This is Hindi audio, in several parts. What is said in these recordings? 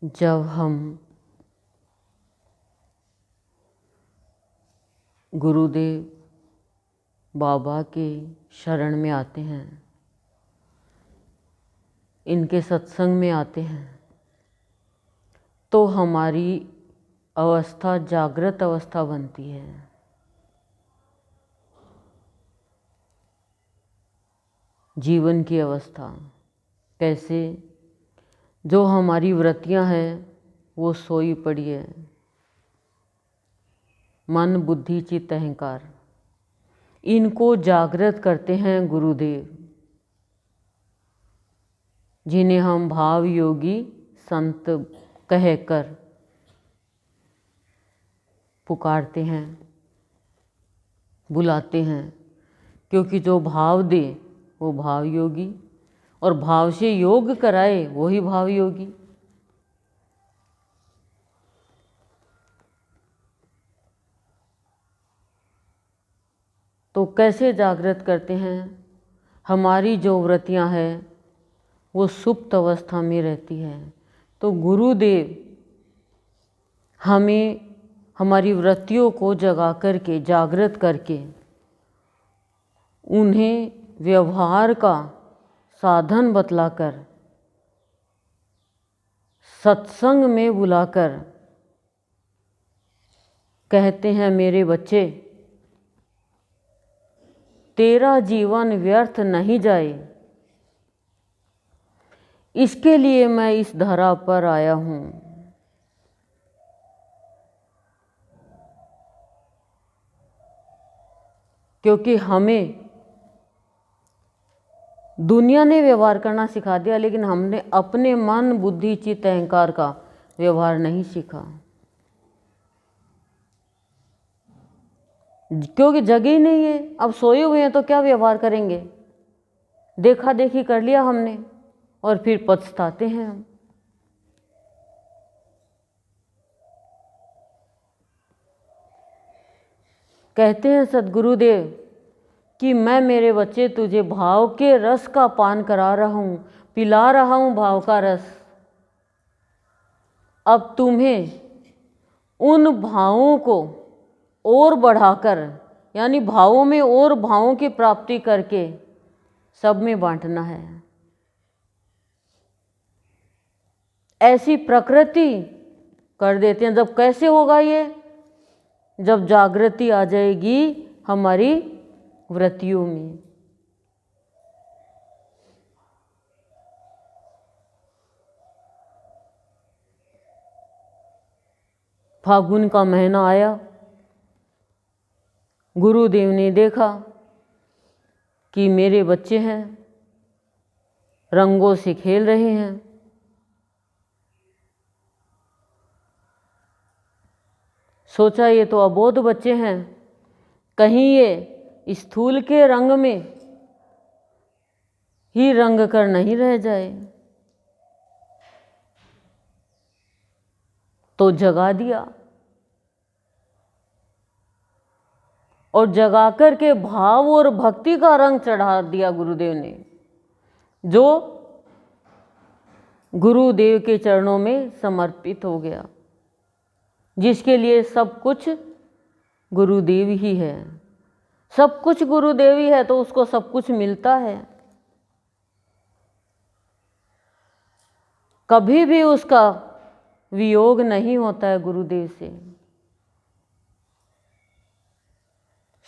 जब हम गुरुदेव बाबा के शरण में आते हैं, इनके सत्संग में आते हैं, तो हमारी अवस्था जागृत अवस्था बनती है। जीवन की अवस्था कैसे? जो हमारी वृत्तियां हैं वो सोई पड़ी है, मन बुद्धि चित्त अहंकार, इनको जागृत करते हैं गुरुदेव, जिन्हें हम भाव योगी संत कहकर पुकारते हैं, बुलाते हैं। क्योंकि जो भाव दे वो भाव योगी, और भाव से योग कराए वही भाव योगी। तो कैसे जागृत करते हैं? हमारी जो वृत्तियां हैं वो सुप्त अवस्था में रहती है, तो गुरुदेव हमें हमारी वृत्तियों को जगा करके, जागृत करके, उन्हें व्यवहार का साधन बतलाकर, सत्संग में बुलाकर कहते हैं, मेरे बच्चे, तेरा जीवन व्यर्थ नहीं जाए, इसके लिए मैं इस धरा पर आया हूं। क्योंकि हमें दुनिया ने व्यवहार करना सिखा दिया, लेकिन हमने अपने मन बुद्धि चित्त अहंकार का व्यवहार नहीं सीखा। क्योंकि जगह ही नहीं है। अब सोए हुए हैं तो क्या व्यवहार करेंगे? देखा देखी कर लिया हमने और फिर पछताते हैं हम। कहते हैं सद्गुरुदेव कि मैं मेरे बच्चे तुझे भाव के रस का पान करा रहा हूं, पिला रहा हूं भाव का रस। अब तुम्हें उन भावों को और बढ़ाकर, यानी भावों में और भावों की प्राप्ति करके सब में बांटना है। ऐसी प्रकृति कर देते हैं। जब कैसे होगा ये? जब जागृति आ जाएगी हमारी वृत्तियों में। फागुन का महीना आया, गुरुदेव ने देखा कि मेरे बच्चे हैं, रंगों से खेल रहे हैं। सोचा ये तो अबोध बच्चे हैं, कहीं ये स्थूल के रंग में ही रंग कर नहीं रह जाए। तो जगा दिया, और जगा कर के भाव और भक्ति का रंग चढ़ा दिया गुरुदेव ने, जो गुरुदेव के चरणों में समर्पित हो गया, जिसके लिए सब कुछ गुरुदेव ही है। सब कुछ गुरुदेव ही है तो उसको सब कुछ मिलता है। कभी भी उसका वियोग नहीं होता है गुरुदेव से।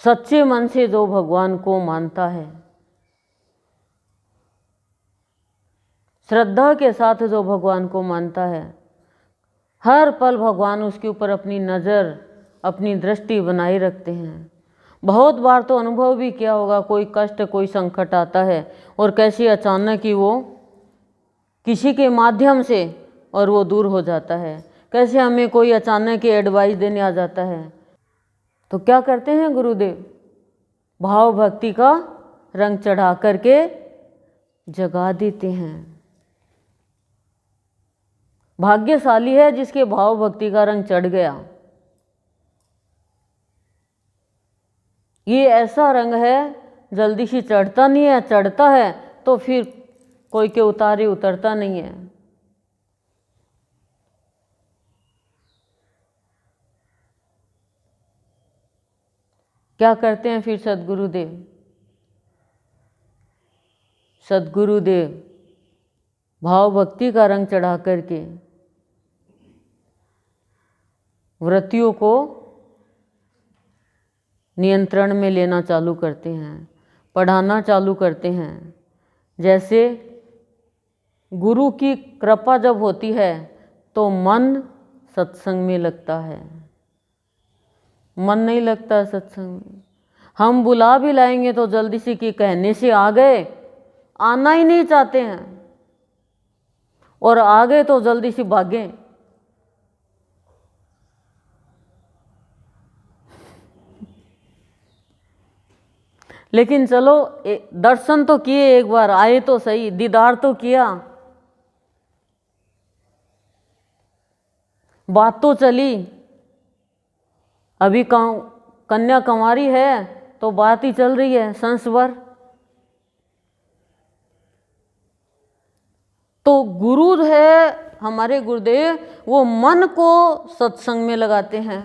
सच्चे मन से जो भगवान को मानता है, श्रद्धा के साथ जो भगवान को मानता है, हर पल भगवान उसके ऊपर अपनी नज़र, अपनी दृष्टि बनाए रखते हैं। बहुत बार तो अनुभव भी किया होगा, कोई कष्ट कोई संकट आता है और कैसे अचानक ही वो किसी के माध्यम से और वो दूर हो जाता है। कैसे हमें कोई अचानक ही एडवाइस देने आ जाता है, तो क्या करते हैं गुरुदेव? भाव भक्ति का रंग चढ़ा करके जगा देते हैं। भाग्यशाली है जिसके भाव भक्ति का रंग चढ़ गया। ये ऐसा रंग है जल्दी से चढ़ता नहीं है, चढ़ता है तो फिर कोई के उतारे उतरता नहीं है। क्या करते हैं फिर सद्गुरुदेव? सद्गुरुदेव भाव भक्ति का रंग चढ़ा करके वृत्तियों को नियंत्रण में लेना चालू करते हैं, पढ़ाना चालू करते हैं। जैसे गुरु की कृपा जब होती है तो मन सत्संग में लगता है, मन नहीं लगता सत्संग में। हम बुला भी लाएंगे तो जल्दी से कि कहने से आ गए, आना ही नहीं चाहते हैं, और आ गए तो जल्दी से भागें। लेकिन चलो दर्शन तो किए, एक बार आए तो सही, दीदार तो किया, बात तो चली। अभी कन्या कुंवारी है तो बात ही चल रही है संस भर। तो गुरु है हमारे गुरुदेव, वो मन को सत्संग में लगाते हैं,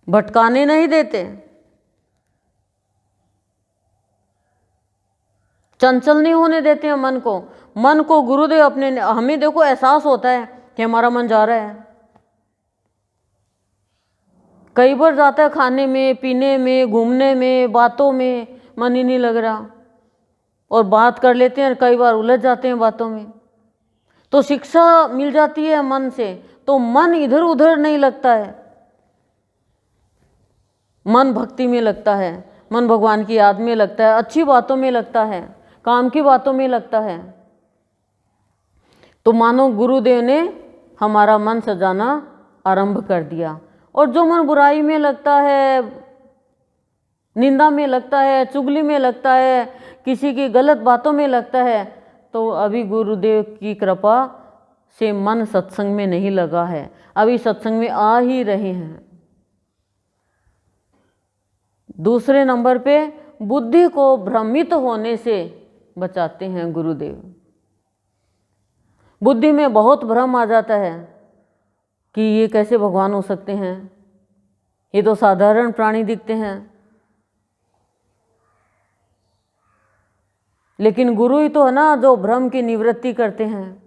भटकाने नहीं देते, चंचल नहीं होने देते हैं मन को। मन को गुरुदेव अपने, हमें देखो एहसास होता है कि हमारा मन जा रहा है, कई बार जाता है खाने में, पीने में, घूमने में, बातों में मन ही नहीं लग रहा, और बात कर लेते हैं, कई बार उलझ जाते हैं बातों में। तो शिक्षा मिल जाती है मन से, तो मन इधर उधर नहीं लगता है, मन भक्ति में लगता है, मन भगवान की याद में लगता है, अच्छी बातों में लगता है, काम की बातों में लगता है। तो मानो गुरुदेव ने हमारा मन सजाना आरंभ कर दिया। और जो मन बुराई में लगता है, निंदा में लगता है, चुगली में लगता है, किसी की गलत बातों में लगता है, तो अभी गुरुदेव की कृपा से मन सत्संग में नहीं लगा है, अभी सत्संग में आ ही रहे हैं। दूसरे नंबर पे बुद्धि को भ्रमित होने से बचाते हैं गुरुदेव। बुद्धि में बहुत भ्रम आ जाता है कि ये कैसे भगवान हो सकते हैं, ये तो साधारण प्राणी दिखते हैं। लेकिन गुरु ही तो है ना जो भ्रम की निवृत्ति करते हैं।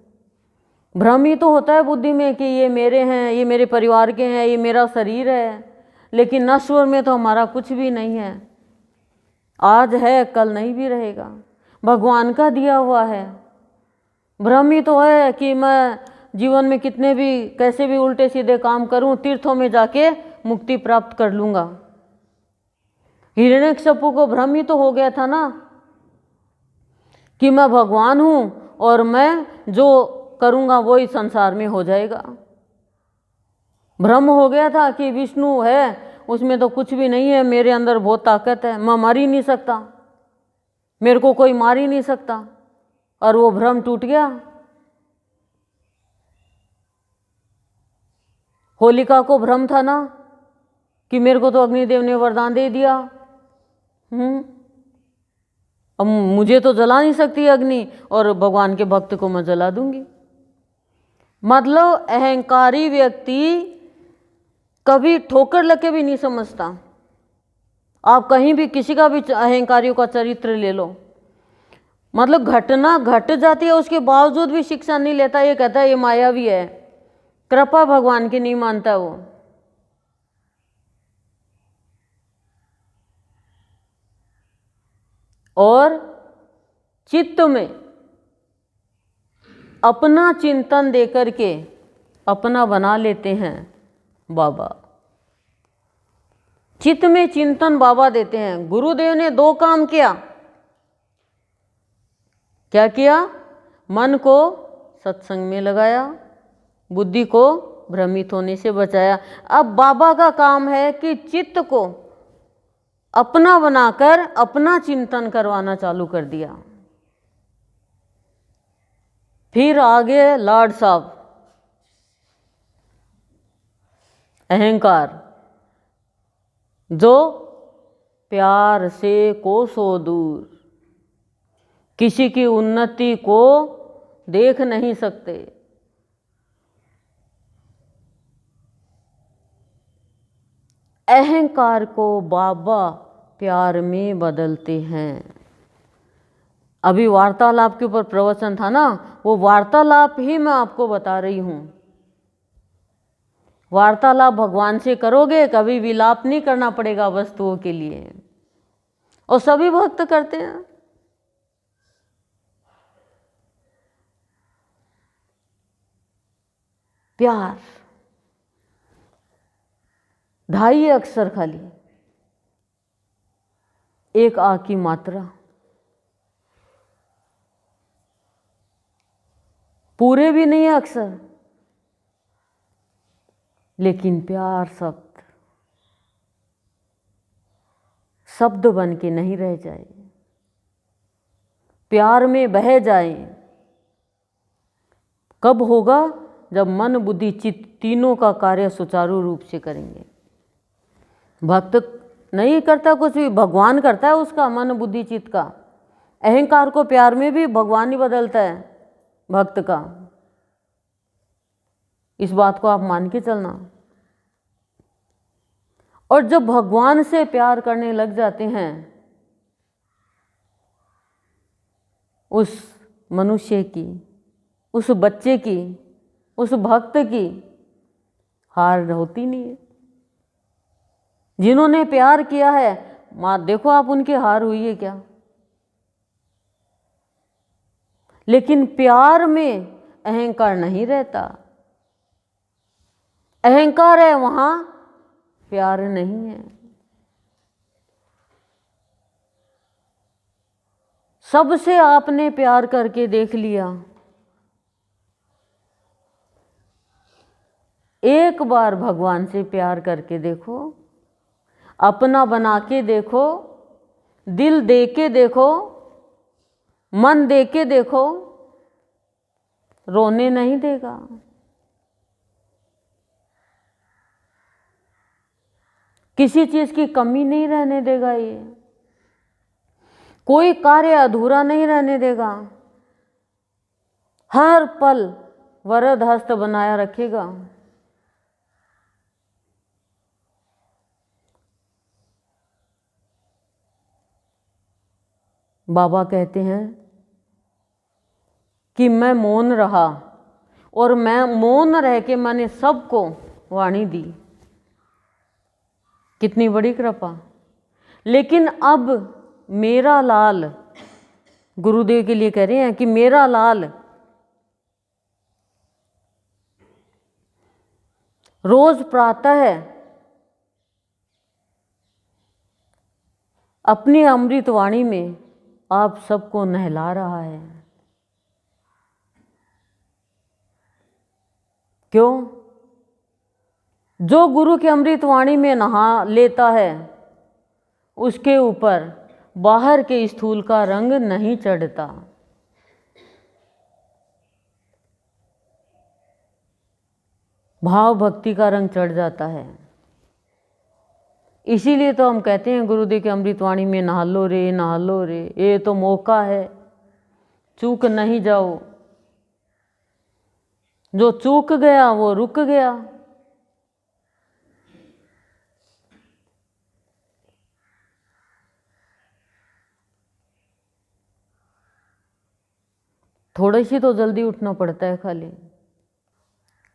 भ्रम ही तो होता है बुद्धि में कि ये मेरे हैं, ये मेरे परिवार के हैं, ये मेरा शरीर है, लेकिन नश्वर में तो हमारा कुछ भी नहीं है, आज है कल नहीं भी रहेगा, भगवान का दिया हुआ है। भ्रम ही तो है कि मैं जीवन में कितने भी कैसे भी उल्टे सीधे काम करूं, तीर्थों में जाके मुक्ति प्राप्त कर लूंगा। हिरण्यकश्यपु को भ्रम ही तो हो गया था ना कि मैं भगवान हूं और मैं जो करूंगा वो ही संसार में हो जाएगा। भ्रम हो गया था कि विष्णु है, उसमें तो कुछ भी नहीं है, मेरे अंदर बहुत ताकत है, मैं मर ही नहीं सकता, मेरे को कोई मार ही नहीं सकता, और वो भ्रम टूट गया। होलिका को भ्रम था ना कि मेरे को तो अग्निदेव ने वरदान दे दिया, अब मुझे तो जला नहीं सकती अग्नि, और भगवान के भक्त को मैं जला दूंगी। मतलब अहंकारी व्यक्ति कभी ठोकर लगे भी नहीं समझता। आप कहीं भी किसी का भी अहंकारियों का चरित्र ले लो, मतलब घटना घट जाती है उसके बावजूद भी शिक्षा नहीं लेता, ये कहता है ये मायावी है, कृपा भगवान की नहीं मानता वो। और चित्त में अपना चिंतन देकर के अपना बना लेते हैं बाबा। चित्त में चिंतन बाबा देते हैं। गुरुदेव ने दो काम किया। क्या किया? मन को सत्संग में लगाया, बुद्धि को भ्रमित होने से बचाया। अब बाबा का काम है कि चित्त को अपना बनाकर अपना चिंतन करवाना चालू कर दिया। फिर आगे लॉर्ड साहब, अहंकार जो प्यार से कोसों दूर किसी की उन्नति को देख नहीं सकते, अहंकार को बाबा प्यार में बदलते हैं। अभी वार्तालाप के ऊपर प्रवचन था ना, वो वार्तालाप ही मैं आपको बता रही हूँ। वार्तालाप भगवान से करोगे, कभी विलाप नहीं करना पड़ेगा वस्तुओं के लिए, और सभी भक्त करते हैं। प्यार 2.5 अक्षर खाली, एक आ की मात्रा, पूरे भी नहीं है अक्षर, लेकिन प्यार शब्द शब्द बन के नहीं रह जाए, प्यार में बह जाए। कब होगा? जब मन बुद्धि चित्त तीनों का कार्य सुचारू रूप से करेंगे। भक्त नहीं करता कुछ भी, भगवान करता है उसका, मन बुद्धि चित्त का। अहंकार को प्यार में भी भगवान ही बदलता है भक्त का। इस बात को आप मान के चलना। और जब भगवान से प्यार करने लग जाते हैं, उस मनुष्य की, उस बच्चे की, उस भक्त की हार होती नहीं है। जिन्होंने प्यार किया है, माँ देखो आप उनकी हार हुई है क्या? लेकिन प्यार में अहंकार नहीं रहता। अहंकार है वहां, प्यार नहीं है। सबसे आपने प्यार करके देख लिया, एक बार भगवान से प्यार करके देखो, अपना बना के देखो, दिल दे के देखो, मन दे के देखो, रोने नहीं देगा। किसी चीज की कमी नहीं रहने देगा, ये कोई कार्य अधूरा नहीं रहने देगा। हर पल वरद हस्त बनाया रखेगा। बाबा कहते हैं कि मैं मौन रहा, और मैं मौन रह के मैंने सबको वाणी दी। कितनी बड़ी कृपा। लेकिन अब मेरा लाल, गुरुदेव के लिए कह रहे हैं कि मेरा लाल रोज प्रातः अपनी अमृत वाणी में आप सबको नहला रहा है। क्यों? जो गुरु की अमृत वाणी में नहा लेता है, उसके ऊपर बाहर के स्थूल का रंग नहीं चढ़ता। भाव भक्ति का रंग चढ़ जाता है। इसीलिए तो हम कहते हैं गुरुदेव की अमृतवाणी में नहा लो रे, नहा लो रे, ये तो मौका है, चूक नहीं जाओ। जो चूक गया वो रुक गया। थोड़ी सी तो जल्दी उठना पड़ता है खाली।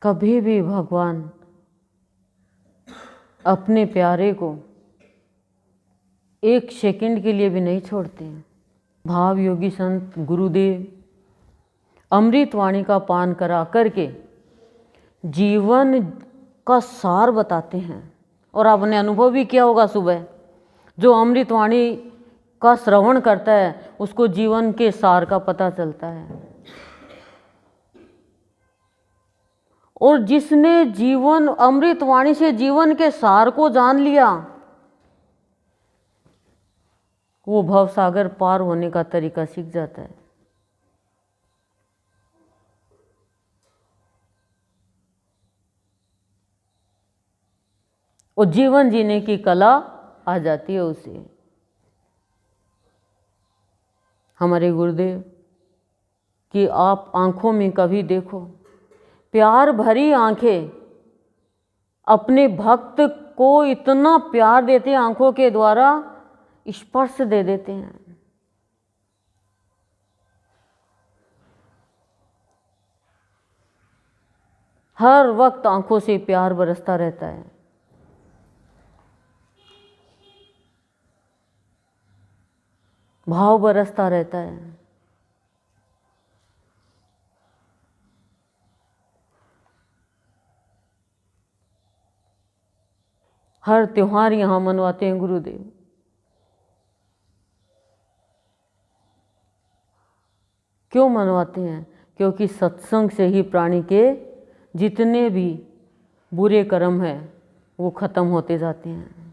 कभी भी भगवान अपने प्यारे को एक सेकंड के लिए भी नहीं छोड़ते हैं। भाव योगी संत गुरुदेव अमृत वाणी का पान करा करके जीवन का सार बताते हैं। और आपने अनुभव भी किया होगा, सुबह जो अमृत वाणी का श्रवण करता है उसको जीवन के सार का पता चलता है। और जिसने जीवन अमृत वाणी से जीवन के सार को जान लिया, वो भवसागर पार होने का तरीका सीख जाता है। और जीवन जीने की कला आ जाती है उसे। हमारे गुरुदेव कि आप आंखों में कभी देखो, प्यार भरी आंखें अपने भक्त को इतना प्यार देते हैं, आंखों के द्वारा स्पर्श दे देते हैं। हर वक्त आंखों से प्यार बरसता रहता है। भाव बरसता रहता है। हर त्योहार यहाँ मनवाते हैं गुरुदेव। क्यों मनवाते हैं? क्योंकि सत्संग से ही प्राणी के जितने भी बुरे कर्म हैं वो खत्म होते जाते हैं।